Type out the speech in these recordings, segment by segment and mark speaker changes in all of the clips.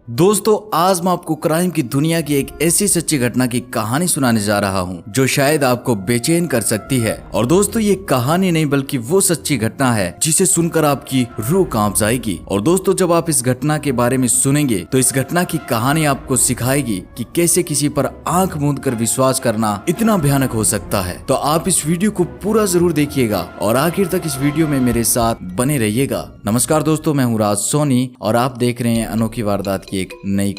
Speaker 1: दोस्तों आज मैं आपको क्राइम की दुनिया की एक ऐसी सच्ची घटना की कहानी सुनाने जा रहा हूं जो शायद आपको बेचैन कर सकती है। और दोस्तों ये कहानी नहीं बल्कि वो सच्ची घटना है जिसे सुनकर आपकी रूह कांप जाएगी। और दोस्तों जब आप इस घटना के बारे में सुनेंगे तो इस घटना की कहानी आपको सिखाएगी कि कैसे किसी पर आंख मूंद कर विश्वास करना इतना भयानक हो सकता है। तो आप इस वीडियो को पूरा जरूर देखिएगा और आखिर तक इस वीडियो में मेरे साथ बने रहिएगा। नमस्कार दोस्तों, मैं हूँ राज सोनी और आप देख रहे हैं अनोखी वारदात की एक नई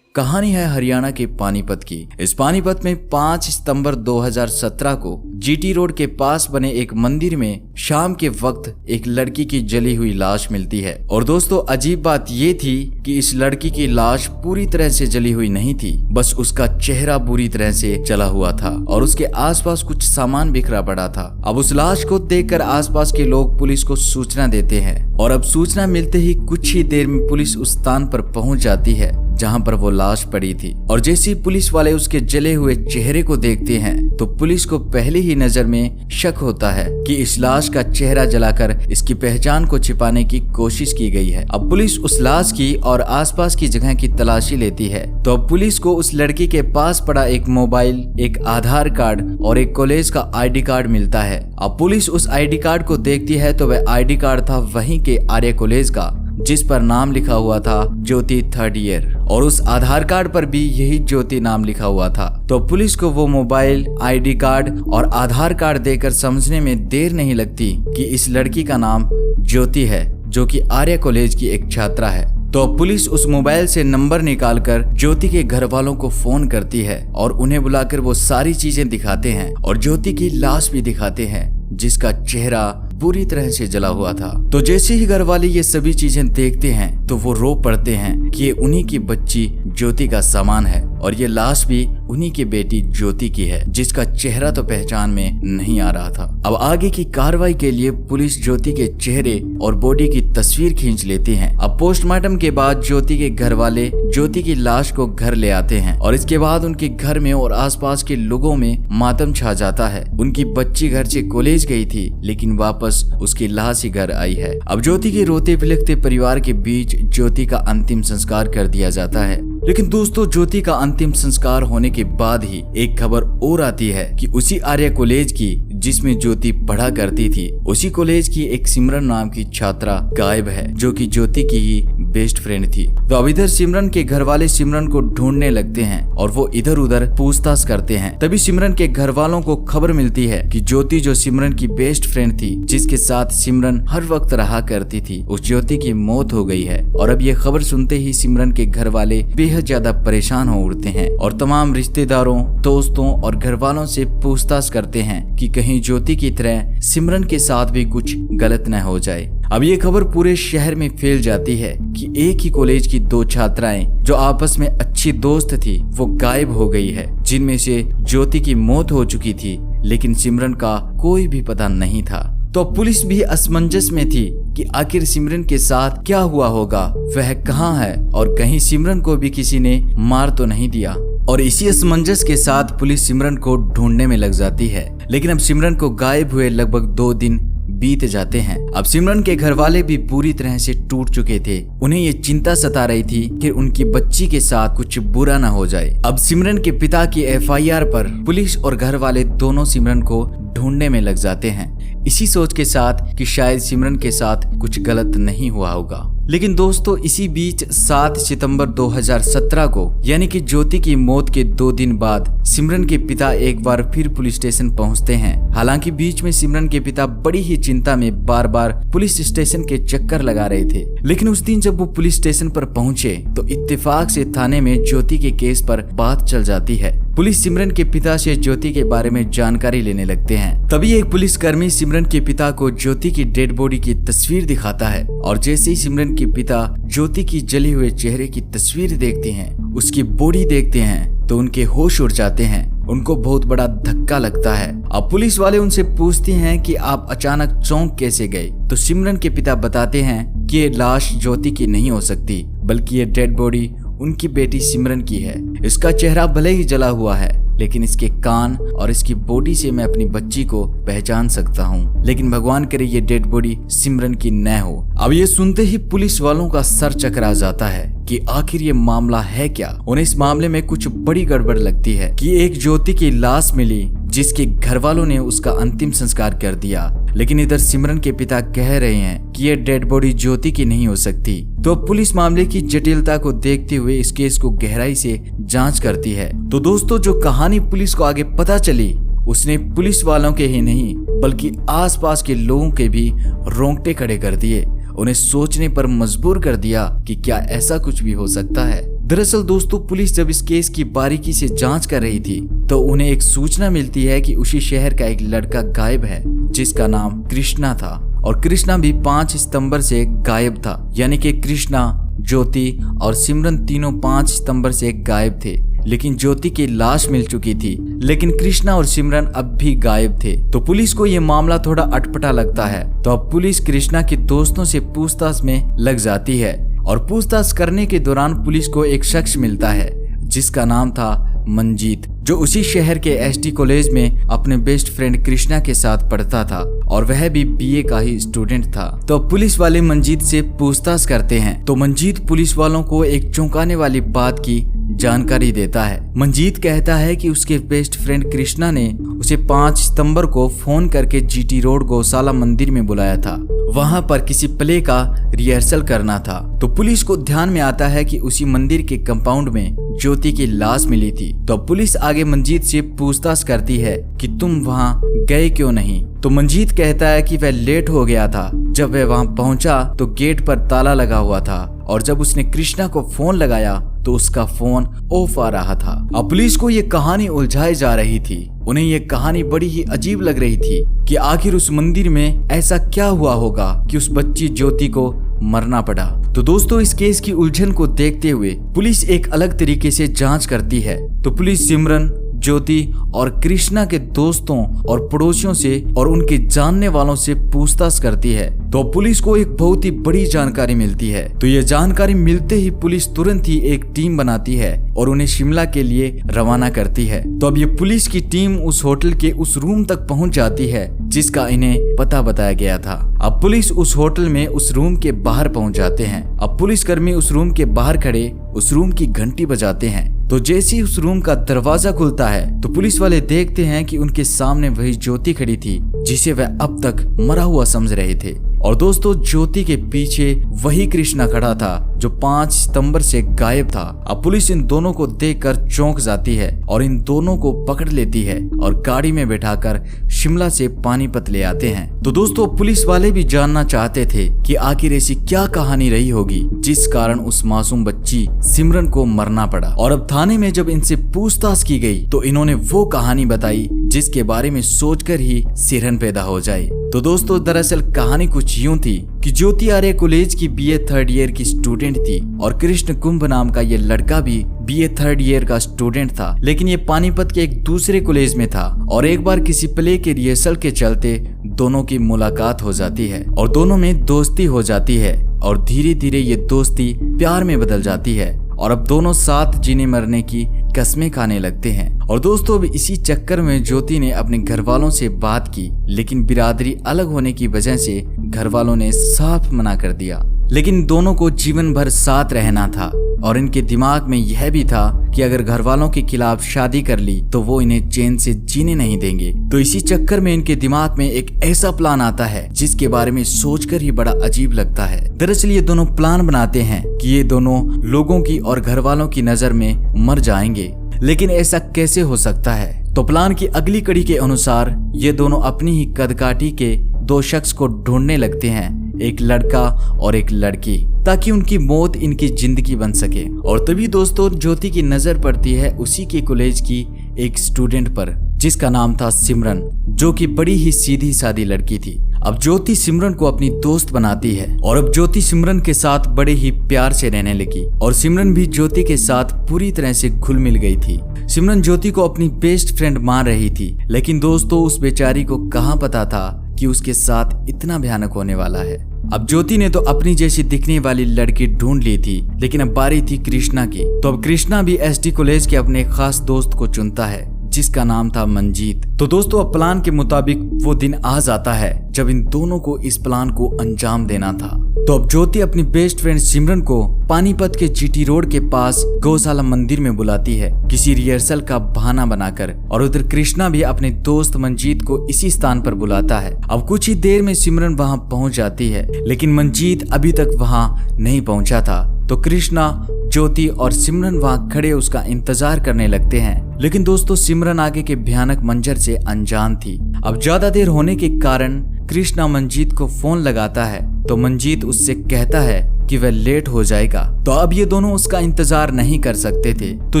Speaker 1: कहानी है हरियाणा के पानीपत की। इस पानीपत में 5 सितंबर 2017 को जीटी रोड के पास बने एक मंदिर में शाम के वक्त एक लड़की की जली हुई लाश मिलती है। और दोस्तों अजीब बात ये थी कि इस लड़की की लाश पूरी तरह से जली हुई नहीं थी, बस उसका चेहरा बुरी तरह से जला हुआ था और उसके आसपास कुछ सामान बिखरा पड़ा था। अब उस लाश को देखकर आसपास के लोग पुलिस को सूचना देते हैं और अब सूचना मिलते ही कुछ ही देर में पुलिस उस स्थान पर पहुंच जाती है जहां पर वो लाश पड़ी थी। और जैसे ही पुलिस वाले उसके जले हुए चेहरे को देखते हैं तो पुलिस को पहले ही नजर में शक होता है कि इस लाश का चेहरा जलाकर इसकी पहचान को छिपाने की कोशिश की गई है। अब पुलिस उस लाश की और आसपास की जगह की तलाशी लेती है तो अब पुलिस को उस लड़की के पास पड़ा एक मोबाइल, एक आधार कार्ड और एक कॉलेज का आईडी कार्ड मिलता है। अब पुलिस उस आईडी कार्ड को देखती है तो वह आईडी कार्ड था वहीं के आर्य कॉलेज का जिस पर नाम लिखा हुआ था ज्योति 3rd ईयर और उस आधार कार्ड पर भी यही ज्योति नाम लिखा हुआ था। तो पुलिस को वो मोबाइल, आईडी कार्ड और आधार कार्ड देकर समझने में देर नहीं लगती कि इस लड़की का नाम ज्योति है जो कि आर्य कॉलेज की एक छात्रा है। तो पुलिस उस मोबाइल से नंबर निकालकर ज्योति के घर वालों को फोन करती है और उन्हें बुलाकर वो सारी चीजें दिखाते हैं और ज्योति की लाश भी दिखाते हैं जिसका चेहरा बुरी तरह से जला हुआ था। तो जैसे ही घर वाले ये सभी चीजें देखते हैं तो वो रो पड़ते हैं कि ये उन्हीं की बच्ची ज्योति का सामान है और ये लाश भी उन्हीं की बेटी ज्योति की है जिसका चेहरा तो पहचान में नहीं आ रहा था। अब आगे की कार्रवाई के लिए पुलिस ज्योति के चेहरे और बॉडी की तस्वीर खींच लेती है। अब पोस्टमार्टम के बाद ज्योति के घर वाले ज्योति की लाश को घर ले आते हैं और इसके बाद उनके घर में और आसपास के लोगों में मातम छा जाता है। उनकी बच्ची घर से कॉलेज गई थी लेकिन वापस उसकी लाश ही घर आई है। अब ज्योति के रोते बिलखते परिवार के बीच ज्योति का अंतिम संस्कार कर दिया जाता है। लेकिन दोस्तों ज्योति का अंतिम संस्कार होने के बाद ही एक खबर और आती है कि उसी आर्य कॉलेज की जिसमें ज्योति पढ़ा करती थी उसी कॉलेज की एक सिमरन नाम की छात्रा गायब है जो कि ज्योति की ही बेस्ट फ्रेंड थी। तो अब इधर सिमरन के घर वाले सिमरन को ढूंढने लगते हैं और वो इधर उधर पूछताछ करते हैं। तभी सिमरन के घर वालों को खबर मिलती है कि ज्योति जो सिमरन की बेस्ट फ्रेंड थी जिसके साथ सिमरन हर वक्त रहा करती थी उस ज्योति की मौत हो गई है। और अब ये खबर सुनते ही सिमरन के घर वाले बेहद ज्यादा परेशान हो उठते हैं और तमाम रिश्तेदारों, दोस्तों और घर वालों से पूछताछ करते हैं कि कहीं ज्योति की तरह सिमरन के साथ भी कुछ गलत न हो जाए। अब ये खबर पूरे शहर में फैल जाती है कि एक ही कॉलेज की 2 छात्राएं जो आपस में अच्छी दोस्त थी वो गायब हो गई है, जिनमें से ज्योति की मौत हो चुकी थी लेकिन सिमरन का कोई भी पता नहीं था। तो पुलिस भी असमंजस में थी कि आखिर सिमरन के साथ क्या हुआ होगा, वह कहाँ है और कहीं सिमरन को भी किसी ने मार तो नहीं दिया। और इसी असमंजस के साथ पुलिस सिमरन को ढूंढने में लग जाती है। लेकिन अब सिमरन को गायब हुए लगभग 2 दिन बीत जाते हैं। अब सिमरन के घर वाले भी पूरी तरह से टूट चुके थे। उन्हें ये चिंता सता रही थी कि उनकी बच्ची के साथ कुछ बुरा ना हो जाए। अब सिमरन के पिता की FIR पर पुलिस और घर वाले दोनों सिमरन को ढूंढने में लग जाते हैं इसी सोच के साथ कि शायद सिमरन के साथ कुछ गलत नहीं हुआ होगा। लेकिन दोस्तों इसी बीच 7 सितंबर 2017 को यानी कि ज्योति की मौत के 2 दिन बाद सिमरन के पिता एक बार फिर पुलिस स्टेशन पहुंचते हैं। हालांकि बीच में सिमरन के पिता बड़ी ही चिंता में बार बार पुलिस स्टेशन के चक्कर लगा रहे थे। लेकिन उस दिन जब वो पुलिस स्टेशन पर पहुंचे तो इत्तेफाक से थाने में ज्योति के केस पर बात चल जाती है। पुलिस सिमरन के पिता से ज्योति के बारे में जानकारी लेने लगते हैं। तभी एक पुलिसकर्मी सिमरन के पिता को ज्योति की डेड बॉडी की तस्वीर दिखाता है और जैसे ही सिमरन के पिता ज्योति की जले हुए चेहरे की तस्वीर देखते हैं, उसकी बॉडी देखते हैं तो उनके होश उड़ जाते हैं। उनको बहुत बड़ा धक्का लगता है। अब पुलिस वाले उनसे पूछते हैं कि आप अचानक चौंक कैसे गए। तो सिमरन के पिता बताते हैं कि ये लाश ज्योति की नहीं हो सकती बल्कि ये डेड बॉडी उनकी बेटी सिमरन की है। इसका चेहरा भले ही जला हुआ है लेकिन इसके कान और इसकी बॉडी से मैं अपनी बच्ची को पहचान सकता हूँ, लेकिन भगवान करे ये डेड बॉडी सिमरन की न हो। अब ये सुनते ही पुलिस वालों का सर चकरा जाता है कि आखिर ये मामला है क्या। उन्हें इस मामले में कुछ बड़ी गड़बड़ लगती है कि एक ज्योति की लाश मिली जिसके घर वालों ने उसका अंतिम संस्कार कर दिया, लेकिन इधर सिमरन के पिता कह रहे हैं कि ये डेड बॉडी ज्योति की नहीं हो सकती। तो पुलिस मामले की जटिलता को देखते हुए इस केस को गहराई से जांच करती है। तो दोस्तों, जो कहानी पुलिस को आगे पता चली उसने पुलिस वालों के ही नहीं बल्कि आसपास के लोगों के भी रोंगटे खड़े कर दिए, उन्हें सोचने पर मजबूर कर दिया कि क्या ऐसा कुछ भी हो सकता है। दरअसल दोस्तों, पुलिस जब इस केस की बारीकी से जांच कर रही थी तो उन्हें एक सूचना मिलती है कि उसी शहर का एक लड़का गायब है जिसका नाम कृष्णा था, और कृष्णा भी 5 सितंबर से गायब था। यानी कि कृष्णा, ज्योति और सिमरन तीनों 5 सितंबर से गायब थे, लेकिन ज्योति की लाश मिल चुकी थी, लेकिन कृष्णा और सिमरन अब भी गायब थे। तो पुलिस को ये मामला थोड़ा अटपटा लगता है। तो अब पुलिस कृष्णा के दोस्तों से पूछताछ में लग जाती है, और पूछताछ करने के दौरान पुलिस को एक शख्स मिलता है जिसका नाम था मंजीत, जो उसी शहर के एसडी कॉलेज में अपने बेस्ट फ्रेंड कृष्णा के साथ पढ़ता था, और वह भी बीए का ही स्टूडेंट था। तो पुलिस वाले मंजीत से पूछताछ करते हैं। तो मंजीत पुलिस वालों को एक चौंकाने वाली बात की जानकारी देता है। मंजीत कहता है कि उसके बेस्ट फ्रेंड कृष्णा ने उसे 5 सितंबर को फोन करके जीटी रोड गौशाला मंदिर में बुलाया था, वहां पर किसी प्ले का रिहर्सल करना था। तो पुलिस को ध्यान में आता है कि उसी मंदिर के कंपाउंड में ज्योति की लाश मिली थी। तो पुलिस आगे मंजीत से पूछताछ करती है कि तुम वहां गए क्यों नहीं। तो मंजीत कहता है कि वह लेट हो गया था। जब वह वहां पहुंचा तो गेट पर ताला लगा हुआ था, और जब उसने कृष्णा को फोन लगाया तो उसका फोन ऑफ आ रहा था। अब पुलिस को ये कहानी उलझाई जा रही थी। उन्हें ये कहानी बड़ी ही अजीब लग रही थी कि आखिर उस मंदिर में ऐसा क्या हुआ होगा कि उस बच्ची ज्योति को मरना पड़ा। तो दोस्तों, इस केस की उलझन को देखते हुए पुलिस एक अलग तरीके से जांच करती है। तो पुलिस सिमरन, ज्योति और कृष्णा के दोस्तों और पड़ोसियों से और उनके जानने वालों से पूछताछ करती है। तो पुलिस को एक बहुत ही बड़ी जानकारी मिलती है। तो ये जानकारी मिलते ही पुलिस तुरंत ही एक टीम बनाती है और उन्हें शिमला के लिए रवाना करती है। तो अब ये पुलिस की टीम उस होटल के उस रूम तक पहुंच जाती है जिसका इन्हें पता बताया गया था। अब पुलिस उस होटल में उस रूम के बाहर पहुंच जाते हैं। अब पुलिसकर्मी उस रूम के बाहर खड़े उस रूम की घंटी बजाते हैं। तो जैसे ही उस रूम का दरवाजा खुलता है तो पुलिस वाले देखते हैं कि उनके सामने वही ज्योति खड़ी थी जिसे वह अब तक मरा हुआ समझ रहे थे। और दोस्तों, ज्योति के पीछे वही कृष्णा खड़ा था जो 5 सितंबर से गायब था। अब पुलिस इन दोनों को देखकर चौंक जाती है और इन दोनों को पकड़ लेती है और गाड़ी में बैठाकर शिमला से पानीपत ले आते हैं। तो दोस्तों, पुलिस वाले भी जानना चाहते थे कि आखिर ऐसी क्या कहानी रही होगी जिस कारण उस मासूम बच्ची सिमरन को मरना पड़ा। और अब थाने में जब इनसे पूछताछ की गई तो इन्होंने वो कहानी बताई जिसके बारे में सोचकर ही सिरहन पैदा हो जाए। तो दोस्तों, दरअसल कहानी कुछ यूं थी कि ज्योति आर्य कॉलेज की बीए 3rd ईयर की स्टूडेंट थी और कृष्ण कुंभ नाम का ये लड़का भी बीए 3rd ईयर का स्टूडेंट था, लेकिन ये पानीपत के एक दूसरे कॉलेज में था। और एक बार किसी प्ले के रिहर्सल के चलते दोनों की मुलाकात हो जाती है और दोनों में दोस्ती हो जाती है और धीरे धीरे ये दोस्ती प्यार में बदल जाती है और अब दोनों साथ जीने मरने की कस्में खाने लगते हैं। और दोस्तों, अब इसी चक्कर में ज्योति ने अपने घर वालों से बात की, लेकिन बिरादरी अलग होने की वजह से घर वालों ने साफ मना कर दिया। लेकिन दोनों को जीवन भर साथ रहना था और इनके दिमाग में यह भी था कि अगर घर वालों के खिलाफ शादी कर ली तो वो इन्हें चैन से जीने नहीं देंगे। तो इसी चक्कर में इनके दिमाग में एक ऐसा प्लान आता है जिसके बारे में सोचकर ही बड़ा अजीब लगता है। दरअसल ये दोनों प्लान बनाते हैं कि ये दोनों लोगों की और घर वालों की नजर में मर जाएंगे, लेकिन ऐसा कैसे हो सकता है। तो प्लान की अगली कड़ी के अनुसार ये दोनों अपनी ही कदकाठी के 2 शख्स को ढूंढने लगते हैं, एक लड़का और एक लड़की, ताकि उनकी मौत इनकी जिंदगी बन सके। और तभी दोस्तों, ज्योति की नजर पड़ती है उसी के कॉलेज की एक स्टूडेंट पर जिसका नाम था सिमरन, जो कि बड़ी ही सीधी सादी लड़की थी। अब ज्योति सिमरन को अपनी दोस्त बनाती है और अब ज्योति सिमरन के साथ बड़े ही प्यार से रहने लगी और सिमरन भी ज्योति के साथ पूरी तरह से घुल मिल गई थी। सिमरन ज्योति को अपनी बेस्ट फ्रेंड मान रही थी, लेकिन दोस्तों, उस बेचारी को कहाँ पता था कि उसके साथ इतना भयानक होने वाला है। अब ज्योति ने तो अपनी जैसी दिखने वाली लड़की ढूंढ ली थी, लेकिन अब बारी थी कृष्णा की। तो अब कृष्णा भी एसडी कॉलेज के अपने खास दोस्त को चुनता है जिसका नाम था मंजीत। तो दोस्तों अब प्लान के मुताबिक वो दिन आ जाता है जब इन दोनों को इस प्लान को अंजाम देना था। तो अब ज्योति अपनी बेस्ट फ्रेंड सिमरन को पानीपत के जीटी रोड के पास गौशाला मंदिर में बुलाती है किसी रिहर्सल का बहाना बनाकर, और उधर कृष्णा भी अपने दोस्त मंजीत को इसी स्थान पर बुलाता है। अब कुछ ही देर में सिमरन वहां पहुंच जाती है, लेकिन मंजीत अभी तक वहां नहीं पहुंचा था। तो कृष्णा, ज्योति और सिमरन वहां खड़े उसका इंतजार करने लगते हैं। लेकिन दोस्तों सिमरन आगे के भयानक मंजर से अनजान थी। अब ज्यादा देर होने के कारण कृष्णा मंजीत को फोन लगाता है, तो मंजीत उससे कहता है कि वह लेट हो जाएगा। तो अब ये दोनों उसका इंतजार नहीं कर सकते थे। तो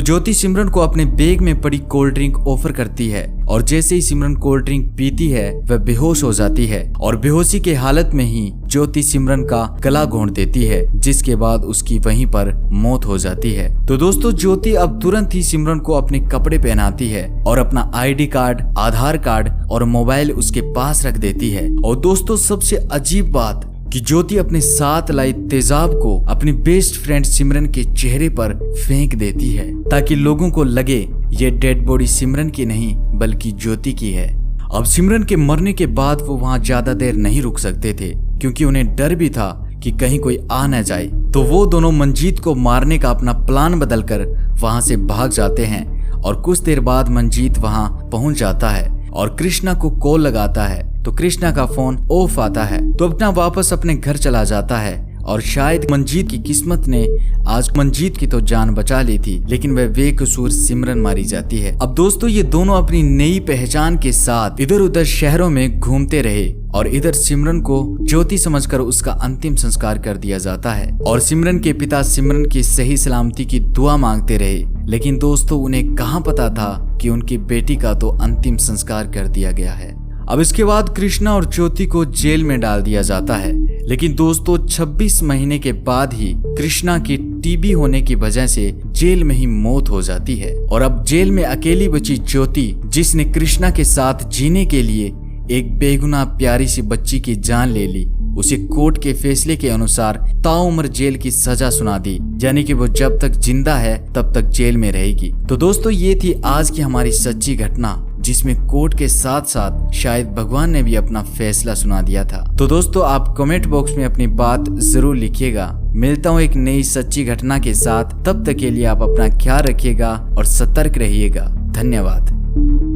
Speaker 1: ज्योति सिमरन को अपने बैग में पड़ी कोल्ड ड्रिंक ऑफर करती है, और जैसे ही सिमरन कोल्ड ड्रिंक पीती है वह बेहोश हो जाती है, और बेहोशी के हालत में ही ज्योति सिमरन का गला घोंट देती है, जिसके बाद उसकी वहीं पर मौत हो जाती है। तो दोस्तों ज्योति अब तुरंत ही सिमरन को अपने कपड़े पहनाती है और अपना आईडी कार्ड, आधार कार्ड और मोबाइल उसके पास रख देती है। और दोस्तों सबसे अजीब बात कि ज्योति अपने साथ लाई तेजाब को अपनी बेस्ट फ्रेंड सिमरन के चेहरे पर फेंक देती है, ताकि लोगों को लगे ये डेड बॉडी सिमरन की नहीं बल्कि ज्योति की है। अब सिमरन के मरने के बाद वो वहां ज्यादा देर नहीं रुक सकते थे, क्योंकि उन्हें डर भी था कि कहीं कोई आ न जाए। तो वो दोनों मंजीत को मारने का अपना प्लान बदलकर वहां से भाग जाते हैं, और कुछ देर बाद मंजीत वहां पहुंच जाता है और कृष्णा को कॉल लगाता है। तो कृष्णा का फोन ऑफ आता है, तो अपना वापस अपने घर चला जाता है। और शायद मंजीत की किस्मत ने आज मंजीत की तो जान बचा ली थी, लेकिन वह बेकसूर सिमरन मारी जाती है। अब दोस्तों ये दोनों अपनी नई पहचान के साथ इधर उधर शहरों में घूमते रहे, और इधर सिमरन को ज्योति समझकर उसका अंतिम संस्कार कर दिया जाता है। और सिमरन के पिता सिमरन की सही सलामती की दुआ मांगते रहे, लेकिन दोस्तों उन्हें कहाँ पता था कि उनकी बेटी का तो अंतिम संस्कार कर दिया गया है। अब इसके बाद कृष्णा और ज्योति को जेल में डाल दिया जाता है, लेकिन दोस्तों 26 महीने के बाद ही कृष्णा की टीबी होने की वजह से जेल में ही मौत हो जाती है। और अब जेल में अकेली बची ज्योति, जिसने कृष्णा के साथ जीने के लिए एक बेगुनाह प्यारी सी बच्ची की जान ले ली, उसे कोर्ट के फैसले के अनुसार ताउम्र जेल की सजा सुना दी, यानी कि वो जब तक जिंदा है तब तक जेल में रहेगी। तो दोस्तों ये थी आज की हमारी सच्ची घटना, जिसमें कोर्ट के साथ साथ शायद भगवान ने भी अपना फैसला सुना दिया था। तो दोस्तों आप कमेंट बॉक्स में अपनी बात जरूर लिखिएगा। मिलता हूँ एक नई सच्ची घटना के साथ, तब तक के लिए आप अपना ख्याल रखिएगा और सतर्क रहिएगा। धन्यवाद।